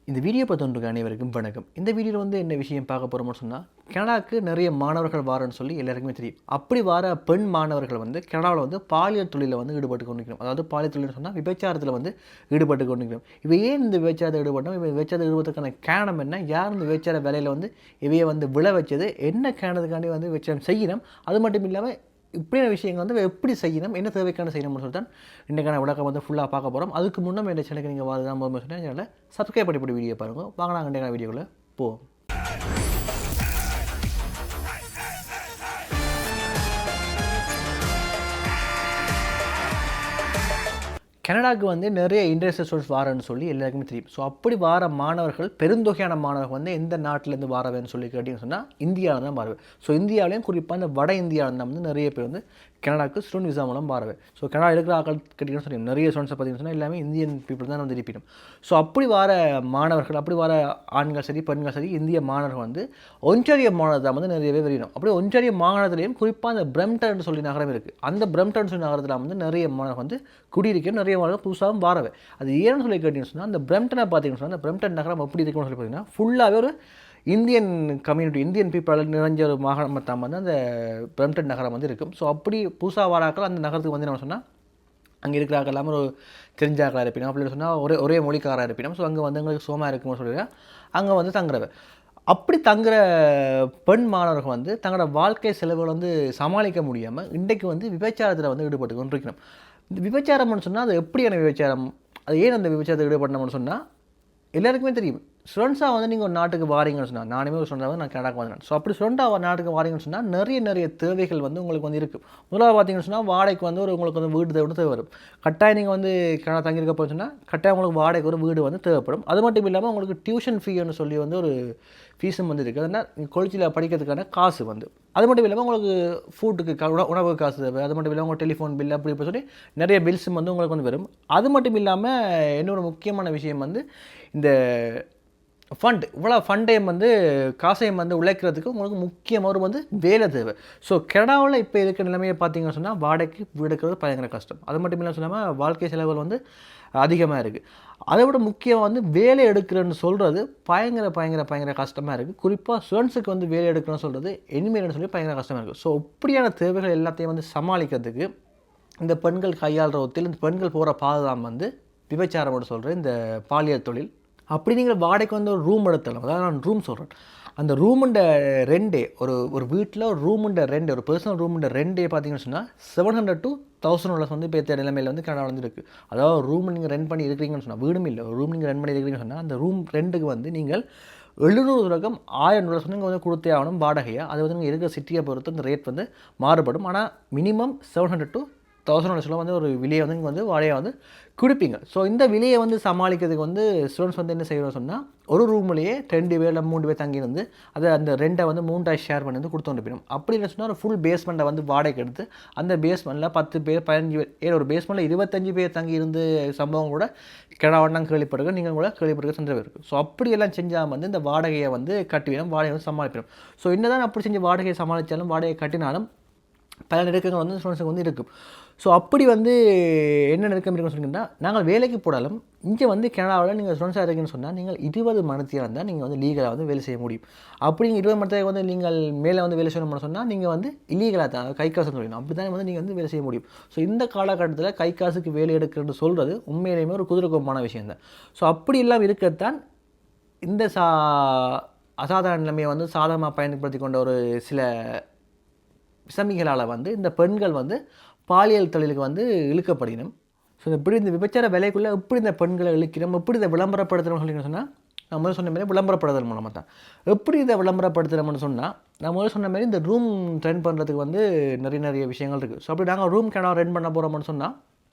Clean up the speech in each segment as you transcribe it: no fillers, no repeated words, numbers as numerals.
இந்த வீடியோ பார்த்துட்டு அனைவருக்கும் வணக்கம். இந்த வீடியோவில் வந்து என்ன விஷயம் பார்க்க போகிறோம்னு சொன்னால், கனடாவுக்கு நிறைய மாணவர்கள் வாரன்னு சொல்லி எல்லாருக்குமே தெரியும். அப்படி வர பெண் மாணவர்கள் வந்து கனடாவில் வந்து பாலியல் தொழிலில் வந்து ஈடுபட்டு கொண்டிருக்கிறோம். அதாவது பாலியல் தொழில்னு சொன்னால் விபச்சாரத்தில் வந்து ஈடுபட்டு கொண்டிருக்கிறோம். இவை ஏன் இந்த விபச்சாரத்தை ஈடுபட்டோம், இவை விபச்சாரத்தை ஈடுபடுறதுக்கான காரணம் என்ன, யார் இந்த விபச்சார வேலையில் வந்து இவையை வந்து விழ வச்சது, என்ன காரணத்துக்காண்டி வந்து விபச்சாரம் செய்யணும், அது மட்டும் இல்லாமல் இப்படியான விஷயங்கள் வந்து எப்படி செய்யணும், என்ன தேவைக்கான செய்யணும்னு சொல்லி தான் இன்றைக்கான விளக்கம் வந்து ஃபுல்லாக பார்க்க போகிறோம். அதுக்கு முன்னே இந்த சேனலுக்கு நீங்கள் வாங்க போது சொன்னால் சேனலில் சப்ஸ்கிரைப் பண்ணி வீடியோ பாருங்கள். வாங்க நாங்கள் இன்றைக்கான வீடியோவில் போவோம். கனடாவுக்கு வந்து நிறைய இன்டர்நேஷனல் ஸ்டூடெண்ட்ஸ் வாரன்னு சொல்லி எல்லாருக்குமே தெரியும். ஸோ அப்படி வார மாணவர்கள் பெருந்தொகையான மாணவர்கள் வந்து எந்த நாட்டிலேருந்து வாரவேன்னு சொல்லி கேட்டிங்கன்னு சொன்னால் இந்தியாவில் தான் வாரவே. ஸோ இந்தியாவிலையும் குறிப்பாக இந்த வட இந்தியாவில் தான் வந்து நிறைய பேர் வந்து கனடாவுக்கு ஸ்டூடெண்ட் விசா மூலம் வாரவே. ஸோ கனடா இருக்கிற ஆக்கள் கேட்டிங்கன்னு சொல்லி நிறைய ஸ்டூடெண்ட்ஸை பார்த்தீங்கன்னு சொன்னால் எல்லாமே இந்தியன் பீப்புள் தான் வந்து இருப்பிடும். ஸோ அப்படி வார மாணவர்கள், அப்படி வார ஆண்கள் சரி பெண்கள் சரி இந்திய மாணவர்கள் வந்து ஒன்டாரியோ மாநிலத்தில் வந்து நிறையவே வரணும். அப்படியே ஒன்டாரியோ மாநிலத்திலையும் குறிப்பாக அந்த பிரம்டன் சொல்லி நகரம் இருக்குது. அந்த பிரம்டன் சொல்லி நகரத்தில் வந்து நிறைய மாணவர்கள் வந்து குடியிருக்க, நிறைய மாணவர்கள் புதுசாகவும் வாரவே. அது ஏன்னு சொல்லி கேட்டிங்கன்னு சொன்னால், அந்த பிரம்டனை பார்த்தீங்கன்னு சொன்னால், அந்த பிரம்டன் நகரம் எப்படி இருக்குன்னு சொல்லி பார்த்தீங்கன்னா ஃபுல்லாகவே ஒரு இந்தியன் கம்யூனிட்டி, இந்தியன் பீப்புளால் நிறைஞ்ச ஒரு மாகாணத்தான் வந்து அந்த பிரம்டன் நகரம் வந்து இருக்கும். ஸோ அப்படி புதுசாக வாராக்கள் அந்த நகரத்துக்கு வந்து என்ன சொன்னால், அங்கே இருக்கிறார்கள் எல்லாமே ஒரு தெரிஞ்சாக்களாக இருப்பினோம். அப்படின்னு சொன்னால் ஒரே மொழிக்காராக இருப்பினோம். ஸோ அங்கே வந்து எங்களுக்கு சோமாக இருக்குன்னு சொல்லி அங்கே வந்து தங்குறவை. அப்படி தங்குற பெண் மாணவர்கள் வந்து தங்களோட வாழ்க்கை செலவுகளை வந்து சமாளிக்க முடியாமல் இன்றைக்கு வந்து விபச்சாரத்தில் வந்து ஈடுபட்டு கொண்டிருக்கணும். இந்த விபச்சாரம்னு சொன்னால் அது எப்படியான விபச்சாரம், அது ஏன் அந்த விபச்சாரத்தை ஈடுபடணும்னு சொன்னால் எல்லாருக்குமே தெரியும். ஸ்டூடெண்ட்ஸாக வந்து நீங்கள் ஒரு நாட்டுக்கு வாரீங்கன்னு சொன்னால், நானுமே ஒரு ஸ்டூடெண்டாக நான் கனடாக்கு வந்தேன். ஸோ அப்படி ஸ்டூடெண்டாக நாட்டுக்கு வாரீங்கன்னு சொன்னால் நிறைய தேவைகள் வந்து உங்களுக்கு வந்து இருக்குது. முதலாவது பார்த்தீங்கன்னு சொன்னால் வாடகைக்கு வந்து உங்களுக்கு வந்து வீடு தேவை வரும். கட்டாயம் நீங்கள் வந்து கனடா தங்கியிருக்க போய் சொன்னால் கட்டாயம் உங்களுக்கு வாடகைக்கு ஒரு வீடு வந்து தேவைப்படும். அது மட்டும் இல்லாமல் உங்களுக்கு டியூஷன் ஃபீன்னு சொல்லி வந்து ஒரு ஃபீஸும் வந்து இருக்குது. அதனால் நீங்கள் காலேஜில் படிக்கிறதுக்கான காசு வந்து, அது மட்டும் இல்லாமல் உங்களுக்கு ஃபுட்டுக்கு உணவு காசு தேவை. அது மட்டும் இல்லாமல் உங்கள் டெலிஃபோன் பில் அப்படி சொல்லி நிறைய பில்ஸும் வந்து உங்களுக்கு வந்து வரும். அது மட்டும் இல்லாமல் இன்னொரு முக்கியமான விஷயம் வந்து இந்த ஃபண்ட், இவ்வளோ ஃபண்டையும் வந்து காசையும் வந்து உழைக்கிறதுக்கு உங்களுக்கு முக்கியமாக ஒரு வந்து வேலை தேவை. ஸோ கனடாவில் இப்போ இருக்கிற நிலைமையை பார்த்தீங்கன்னு சொன்னால் வாடகைக்கு வீடு எடுக்கிறது பயங்கர கஷ்டம். அது மட்டும் இல்லாமல் சொல்லாமல் வாழ்க்கை செலவுகள் வந்து அதிகமாக இருக்குது. அதை விட முக்கியமாக வந்து வேலை எடுக்கிறேன்னு சொல்கிறது பயங்கர கஷ்டமாக இருக்குது. குறிப்பாக ஸ்டூடெண்ட்ஸுக்கு வந்து வேலை எடுக்கிறேன்னு சொல்கிறது இனிமேல்னு சொல்லி பயங்கர கஷ்டமாக இருக்குது. ஸோ இப்படியான தேவைகள் எல்லாத்தையும் வந்து சமாளிக்கிறதுக்கு இந்த பெண்கள் கையாளுற ஒத்தில் இந்த பெண்கள் போகிற பாதுகாப்பு வந்து விபச்சாரம்னு சொல்கிற இந்த பாலியல் தொழில். அப்படி நீங்கள் வாடகைக்கு வந்து ஒரு ரூம் எடுத்தலாம். அதாவது நான் ரூம் சொல்கிறேன். அந்த ரூமுண்ட ரெண்டே ஒரு வீட்டில் ஒரு ரூமுண்ட ரெண்டு, ஒரு பர்சனல் ரூமுண்ட ரெண்டே பார்த்தீங்கன்னு சொன்னால் $700 to $1,000 வந்து இப்போ நிலைமையில் வந்து கனடா வந்து இருக்குது. அதாவது ரூம் நீங்கள் ரெண்ட் பண்ணி இருக்கிறீங்கன்னு சொன்னால், வீடும் இல்லை, ஒரு ரூம் நீங்கள் ரெண்ட் பண்ணி இருக்கிறீங்கன்னு சொன்னால் அந்த ரூம் ரெண்டுக்கு வந்து நீங்கள் $700 $1,000 நீங்கள் வந்து கொடுத்தே ஆகணும் வாடகையாக. அது வந்து நீங்கள் இருக்கிற சிட்டியை பொறுத்து அந்த ரேட் வந்து மாறுபடும். ஆனால் மினிமம் $700 to $1,000 வந்து ஒரு விலையை வந்து நீங்கள் வந்து வாடகையை வந்து கொடுப்பீங்க. ஸோ இந்த விலையை வந்து சமாளிக்கிறதுக்கு வந்து ஸ்டூடெண்ட்ஸ் வந்து என்ன செய்யணும்னு சொன்னால், ஒரு ரூம்லேயே 2 பேர் இல்லை 3 பேர் தங்கி வந்து அதை அந்த ரெண்டை வந்து 3 ஷேர் பண்ணி வந்து கொடுத்து போயிடும். அப்படி இல்லை சொன்னால் ஒரு ஃபுல் பேஸ்மெண்ட்டை வந்து வாடகைக்கு எடுத்து அந்த பேஸ்மெண்ட்டில் 10 பேர் 15 பேர், ஒரு பேஸ்மெண்ட்டில் 25 பேர் தங்கி இருந்து சம்பவம் கூட கனடாவெல்லாம் கேள்விப்படுங்க, நீங்கள் கூட கேள்விப்படுற சந்தர்ப்பம் இருக்குது. ஸோ அப்படியெல்லாம் செஞ்சால் வந்து இந்த வாடகையை வந்து கட்டுவிடும், வாடகை வந்து சமாளிப்பிடும். ஸோ என்ன தான் அப்படி செஞ்சு வாடகையை சமாளித்தாலும் வாடகை கட்டினாலும் பல நெருக்கங்கள் வந்து ஸ்டூடெண்ட்ஸுக்கு வந்து இருக்கும். ஸோ அப்படி வந்து என்ன நெருக்கம் இருக்குன்னு சொன்னீங்கன்னா, நாங்கள் வேலைக்கு போடாலும் இங்கே வந்து கனடாவில் நீங்கள் ஸ்டூடெண்ட்ஸாக இருக்கீங்கன்னு சொன்னால் நீங்கள் 20 மணித்தியாக இருந்தால் நீங்கள் வந்து லீகலாக வந்து வேலை செய்ய முடியும். அப்படி நீங்கள் 20 மணித்தியாக வந்து நீங்கள் மேலே வந்து வேலை செய்யணும்னு சொன்னால் நீங்கள் வந்து இல்லீகலாக தான் கை காசு சொல்லணும். அப்படி தான் வந்து நீங்கள் வந்து வேலை செய்ய முடியும். ஸோ இந்த காலகட்டத்தில் கை காசுக்கு வேலை எடுக்கிறது சொல்கிறது உண்மையிலேயுமே ஒரு குதிரைக்கோப்பான விஷயம் தான். ஸோ அப்படி இல்லாமல் இருக்கத்தான் இந்த அசாதாரண நிலைமையை வந்து சாதகமாக பயன்படுத்தி கொண்ட ஒரு சில விசமிகளால் வந்து இந்த பெண்கள் வந்து பாலியல் தொழிலுக்கு வந்து இழுக்கப்படணும். ஸோ இப்படி இந்த விபச்சார வேலைக்குள்ளே எப்படி இந்த பெண்களை இழுக்கிறோம், எப்படி இதை விளம்பரப்படுத்துகிறோம்னு சொல்லி சொன்னால், நான் முதல்ல சொன்ன மாதிரி விளம்பரப்படுத்துறது மூலமாக தான். எப்படி இதை விளம்பரப்படுத்துகிறோம்னு சொன்னால், நான் முதல்ல சொன்ன மாதிரி இந்த ரூம் ரெண்ட் பண்ணுறதுக்கு வந்து நிறைய விஷயங்கள் இருக்குது. ஸோ அப்படி நாங்கள் ரூம் கனடா ரெண்ட் பண்ண போகிறோம்னு சொன்னால்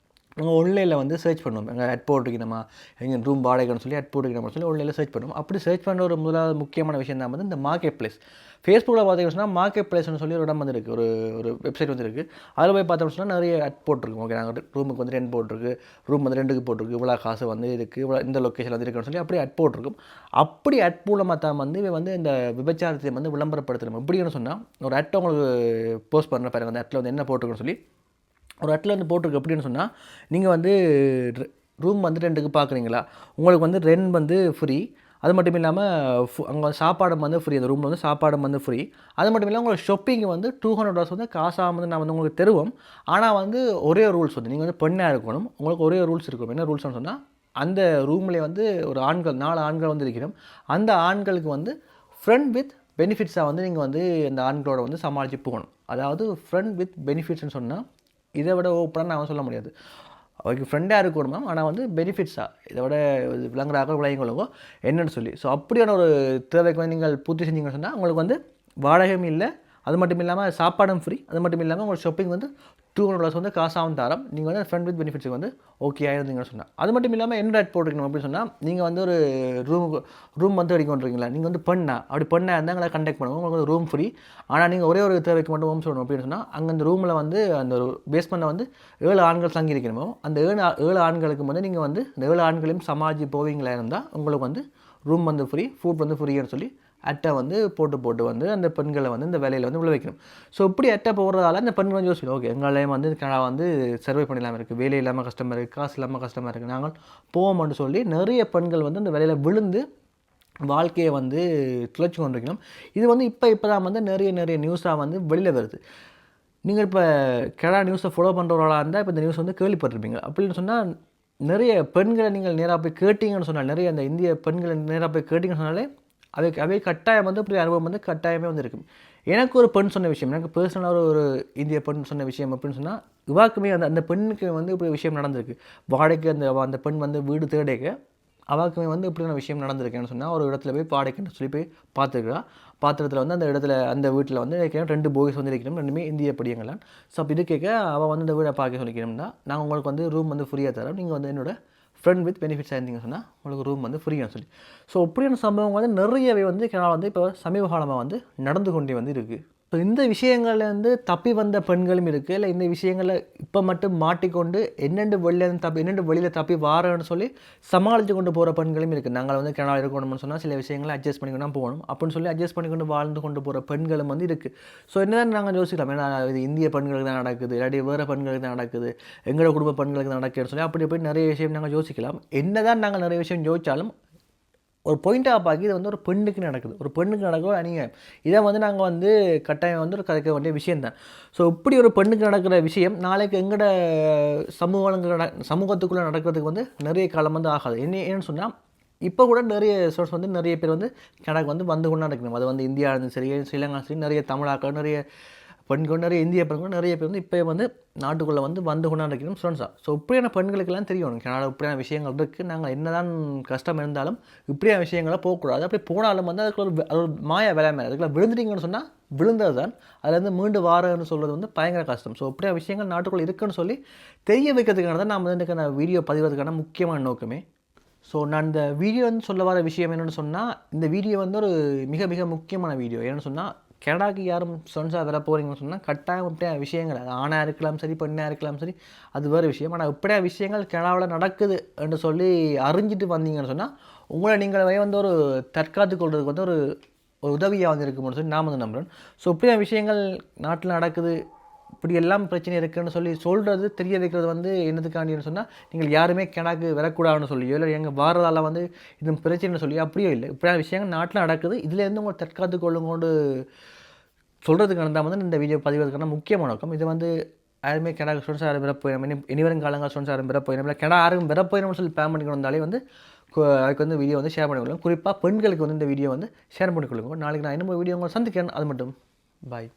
நாங்கள் ஆன்லைனில் வந்து சர்ச் பண்ணுவோம். எங்கள் அட் போட்டுக்கணுமா, எங்கள் ரூம் வாடகைன்னு சொல்லி அட் போட்டுக்கணும்னு சொல்லி ஆன்லைனில் சர்ச் பண்ணுவோம். அப்படி சர்ச் பண்ணுற ஒரு முதலாவது முக்கியமான விஷயம் தான் வந்து இந்த மார்க்கெட் பிளேஸ். ஃபேஸ்புக்கில் பார்த்தீங்கன்னு சொன்னால் மார்க்கெட் பிளேஸ்னு சொல்லி ஒரு இடம் வந்து இருக்குது, ஒரு வெப்சைட் வந்து இருக்குது. அதில் போய் பார்த்தோம்னு சொன்னால் நிறைய அட் போட்டிருக்கும். ஓகே, நாங்கள் ரூமுக்கு வந்து ரெண்ட் போட்டிருக்கு, ரூம் வந்து ரெண்டுக்கு போட்டிருக்கு, இவ்வளோ காசு வந்து இருக்குது, இவ்வளோ இந்த லொக்கேஷன் வந்து இருக்குன்னு சொல்லி அப்படியே அட் போட்டிருக்கும். அப்படி அட் மூலமாக தான் வந்து வந்து இந்த விபச்சாரத்தை வந்து விளம்பரப்படுத்தணும். எப்படின்னு சொன்னால், ஒரு அட்டை உங்களுக்கு போஸ்ட் பண்ணுற பாருங்கள், அந்த அட்டில் வந்து என்ன போட்டிருக்குன்னு சொல்லி ஒரு அட்டில் வந்து போட்டிருக்கு. எப்படின்னு சொன்னால், நீங்கள் வந்து ரூம் வந்து ரெண்டுக்கு பார்க்குறீங்களா, உங்களுக்கு வந்து ரெண்ட் வந்து ஃப்ரீ, அது மட்டும் இல்லாமல் அங்கே சாப்பாடு வந்து ஃப்ரீ, அந்த ரூமில் வந்து சாப்பாடு வந்து ஃப்ரீ. அது மட்டும் இல்லாமல் உங்களுக்கு ஷாப்பிங் வந்து $200 வந்து காசாக வந்து நான் வந்து உங்களுக்கு தருவோம். ஆனால் வந்து ஒரே ரூல்ஸ் வந்து நீங்கள் வந்து பெண்ணாக இருக்கணும். உங்களுக்கு ஒரே ரூல்ஸ் இருக்கும். என்ன ரூல்ஸ்னு சொன்னால், அந்த ரூம்லேயே வந்து ஒரு ஆண்கள் 4 ஆண்கள் வந்து இருக்கிறோம். அந்த ஆண்களுக்கு வந்து ஃப்ரெண்ட் வித் பெனிஃபிட்ஸாக வந்து நீங்கள் வந்து அந்த ஆண்களோட வந்து சமாளித்து போகணும். அதாவது ஃப்ரெண்ட் வித் பெனிஃபிட்ஸ்னு சொன்னால் இதை விட ஓப்பனாக நான் சொல்ல முடியாது. அவருக்கு ஃப்ரெண்டாக இருக்கணுமா, ஆனால் வந்து பெனிஃபிட்ஸாக இதை விட விளங்குறாக விளையங்களுக்கோ என்னென்னு சொல்லி. ஸோ அப்படியான ஒரு தேவைக்கு வந்து நீங்கள் பூர்த்தி செஞ்சீங்கன்னு சொன்னால் உங்களுக்கு வந்து வாடகையும் இல்லை, அது மட்டும் இல்லாமல் சாப்பாடும் ஃப்ரீ, அது மட்டும் இல்லாமல் உங்களுக்கு ஷாப்பிங் வந்து $200 வந்து காசாகவும் தரம். நீங்கள் வந்து ஃப்ரெண்ட் வித் பெனிஃபிட்ஸுக்கு வந்து ஓகே ஆயிருந்தீங்கன்னு சொன்னால். அது மட்டும் இல்லாமல் என்ன ரேட் போட்டுக்கணும் அப்படின்னு சொன்னால், நீங்கள் வந்து ஒரு ரூம் வந்து எடுக்கணுன்றீங்களா, நீங்கள் வந்து அப்படி இருந்தால் எங்களை கண்டெக்ட் பண்ணுவோம். உங்களுக்கு வந்து ரூம் ஃப்ரீ. ஆனால் நீங்கள் ஒரே ஒரு தேவைக்கு மட்டும் ஹோம் சொல்லணும் அப்படின்னு சொன்னால், அங்கே அந்த ரூமில் வந்து அந்த ஒரு பேஸ்மெண்ட்டில் வந்து 7 ஆண்கள் தங்கி இருக்கணுமோ, அந்த 7 ஆண்களுக்கு வந்து நீங்கள் வந்து இந்த 7 ஆண்களையும் சமாளித்து போவீங்களா இருந்தால் உங்களுக்கு வந்து ரூம் வந்து ஃப்ரீ, ஃபுட் வந்து ஃப்ரீன்னு சொல்லி அட்டை வந்து போட்டு வந்து அந்த பெண்களை வந்து இந்த வேலையில் வந்து உள்ள வைக்கணும். ஸோ இப்படி அட்டை போடுறதால அந்த பெண்கள் வந்து யோசிக்கணும், ஓகே எங்களையும் வந்து கனடா வந்து சர்வை பண்ணிடலாமல் இருக்குது, வேலை இல்லாமல் கஷ்டமாக இருக்குது, காசு இல்லாமல் கஷ்டமாக இருக்குது, நாங்கள் போவோம்னு சொல்லி நிறைய பெண்கள் வந்து இந்த வேலையில் விழுந்து வாழ்க்கையை வந்து துளைச்சி கொண்டிருக்கணும். இது வந்து இப்போ தான் வந்து நிறைய நியூஸாக வந்து வெளியில் வருது. நீங்கள் இப்போ கனடா நியூஸை ஃபாலோ பண்ணுறவர்களாக இருந்தால் இப்போ இந்த நியூஸ் வந்து கேள்விப்பட்டிருப்பீங்க. அப்படின்னு சொன்னால் நிறைய பெண்களை நீங்கள் நேராக போய் கேட்டிங்கன்னு சொன்னால், நிறைய அந்த இந்திய பெண்களை நேராக போய் கேட்டிங்கன்னு சொன்னாலே அவை கட்டாயம் வந்து அப்படி அனுபவம் வந்து கட்டாயமே வந்து இருக்கும். எனக்கு ஒரு பெண் சொன்ன விஷயம், எனக்கு பர்சனலாக ஒரு இந்திய பெண் சொன்ன விஷயம் அப்படின்னு சொன்னால், இவாக்குமே அந்த பெண்ணுக்கு வந்து இப்படி விஷயம் நடந்திருக்கு. வாடகைக்கு அந்த பெண் வந்து வீடு தேடைக்க அவாக்குமே வந்து இப்படியான விஷயம் நடந்திருக்கேன்னு சொன்னால், ஒரு இடத்துல போய் வாடகைன்னு சொல்லி போய் பார்த்துருக்கா. பாத்திரத்தில் வந்து அந்த வீட்டில் வந்து 2 பாய்ஸ் வந்து இருக்கணும், 2மே இந்திய படியங்களாம். ஸோ அப்போ இது கேட்க அவள் வந்து இந்த வீடை பார்க்க சொல்லிக்கணும்னா, நாங்கள் உங்களுக்கு வந்து ரூம் வந்து ஃப்ரீயாக தரோம், நீங்கள் வந்து என்னோட ஃப்ரெண்ட் வித் பெனிஃபிட்ஸாக இருந்தீங்கன்னு சொன்னால் உங்களுக்கு ரூம் வந்து ஃப்ரீன்னு சொல்லி. ஸோ அப்படியான சம்பவம் வந்து நிறையவே வந்து கனடா வந்து இப்போ சமீப காலமாக வந்து நடந்து கொண்டே வந்து இருக்குது. ஸோ இந்த விஷயங்கள்லேருந்து தப்பி வந்த பெண்களும் இருக்குது, இல்லை இந்த விஷயங்களில் இப்போ மட்டும் மாட்டிக்கொண்டு என்னென்று வெளியில் தப்பி வாரன்னு சொல்லி சமாளித்து கொண்டு போகிற பெண்களும் இருக்குது. நாங்கள் வந்து கனடா இருக்கணும்னு சொன்னால் சில விஷயங்களை அட்ஜஸ்ட் பண்ணிக்கொண்டு தான் போகணும் அப்படின்னு சொல்லி அட்ஜஸ்ட் பண்ணிக்கொண்டு வாழ்ந்து கொண்டு போகிற பெண்களும் வந்து இருக்குது. ஸோ என்னதான் நாங்கள் யோசிக்கலாம், ஏன்னா இது இந்திய பெண்களுக்கு தான் நடக்குது, இல்லாட்டி வேறு பெண்களுக்கு தான் நடக்குது, எங்களோட குடும்ப பெண்களுக்கு தான் நடக்குதுன்னு சொல்லி அப்படி போய் நிறைய விஷயம் நாங்கள் யோசிக்கலாம். என்ன தான் நாங்கள் நிறைய விஷயம் யோசித்தாலும் ஒரு பாயிண்ட்டாக பார்க்க இது வந்து ஒரு பெண்ணுக்கு நடக்குது நீங்கள் இதை வந்து நாங்கள் வந்து கட்டாயம் வந்து ஒரு கதைக்க வேண்டிய விஷயந்தான். ஸோ இப்படி ஒரு பெண்ணுக்கு நடக்கிற விஷயம் நாளைக்கு எங்களோட சமூகத்துக்குள்ளே நடக்கிறதுக்கு வந்து நிறைய காலம் வந்து ஆகாது. என்னன்னு சொன்னால், இப்போ கூட நிறைய சோர்ஸ் வந்து நிறைய பேர் வந்து கணக்கு வந்து கொண்டு நடக்கணும். அது வந்து இந்தியா இருந்தும் சரி, ஸ்ரீலங்கா சரி, நிறைய தமிழாக்கள், நிறைய பெண்கள், நிறைய இந்திய பெண்கள், நிறைய பேர் வந்து இப்போ வந்து நாட்டுக்குள்ளே வந்து கொண்டாடிக்கணும் ஸ்டூடெண்ட்ஸாக. ஸோ இப்படியான பெண்களுக்கெல்லாம் தெரியும் கனடா இப்படியான விஷயங்கள் இருக்குது, நாங்கள் என்ன தான் கஷ்டம் இருந்தாலும் இப்படியான விஷயங்களை போகக்கூடாது, அப்படி போனாலும் வந்து அதுக்குள்ள ஒரு மாய வேலை மேலே அதுக்குள்ள விழுந்துட்டீங்கன்னு சொன்னால் விழுந்தது தான், அதுலேருந்து மீண்டு வாரன்னு சொல்கிறது வந்து பயங்கர கஷ்டம். ஸோ இப்படியான விஷயங்கள் நாட்டுக்குள்ளே இருக்குன்னு சொல்லி தெரிய வைக்கிறதுக்கான தான் நான் வந்து எனக்கு வீடியோ பதிவதுக்கான முக்கியமான நோக்கமே. ஸோ நான் இந்த வீடியோ வந்து சொல்ல வர விஷயம் என்னென்னு சொன்னால், இந்த வீடியோ வந்து ஒரு மிக மிக முக்கியமான வீடியோ. என்னென்னு சொன்னால், கனடாக்கு யாரும் ஸ்டூடெண்ட்ஸாக வர போகிறீங்கன்னு சொன்னால் கட்டாயம் இப்படியா விஷயங்கள், அது ஆணாக இருக்கலாம் சரி, பெண்ணாக இருக்கலாம் சரி, அது வேறு விஷயம். ஆனால் இப்படியா விஷயங்கள் கனடாவில் நடக்குது என்று சொல்லி அறிஞ்சிட்டு வந்தீங்கன்னு சொன்னால் உங்களை நீங்களே வந்து ஒரு தற்காத்து கொள்றதுக்கு வந்து ஒரு உதவியாக வந்து இருக்கும்னு சொல்லி நான் வந்து நம்புகிறேன். ஸோ இப்படியா விஷயங்கள் நாட்டில் நடக்குது, இப்படி எல்லாம் பிரச்சனை இருக்குதுன்னு சொல்லி சொல்கிறது, தெரிய வைக்கிறது வந்து என்னதுக்காண்டின்னு சொன்னால், நீங்கள் யாருமே கனடாக்கு வரக்கூடாதுன்னு சொல்லியோ, இல்லை எங்கள் வாரதால் வந்து இது பிரச்சனைன்னு சொல்லி அப்படியோ இல்லை. இப்படியான விஷயங்கள் நாட்டில் நடக்குது, இதுலேருந்து உங்களை தற்காத்து கொள்ளுங்கொண்டு சொல்கிறதுக்கான தான் வந்து இந்த வீடியோ பதிவதற்கான முக்கியமான நோக்கம். இது வந்து யாருமே கனடா ஸ்டூடெண்ட்ஸ் யாரும் பெறப்போயிடும், இனிவரும் காலங்கள் ஸ்டூடெண்ட்ஸ் யாரும் பெறப்போயிடும், இல்லை கனடா யாரும் பெறப்போயிடும்னு சொல்லி பிளான் பண்ணிக்கணும் வந்தாலே வந்து அதுக்கு வந்து வீடியோ வந்து ஷேர் பண்ணிக்கொள்ளுங்க. குறிப்பாக பெண்களுக்கு வந்து இந்த வீடியோ வந்து ஷேர் பண்ணிக்கொள்ளுங்க. நாளைக்கு நான் இன்னும் வீடியோ உங்களை சந்திக்கிறேன். அது மட்டும் பாய்.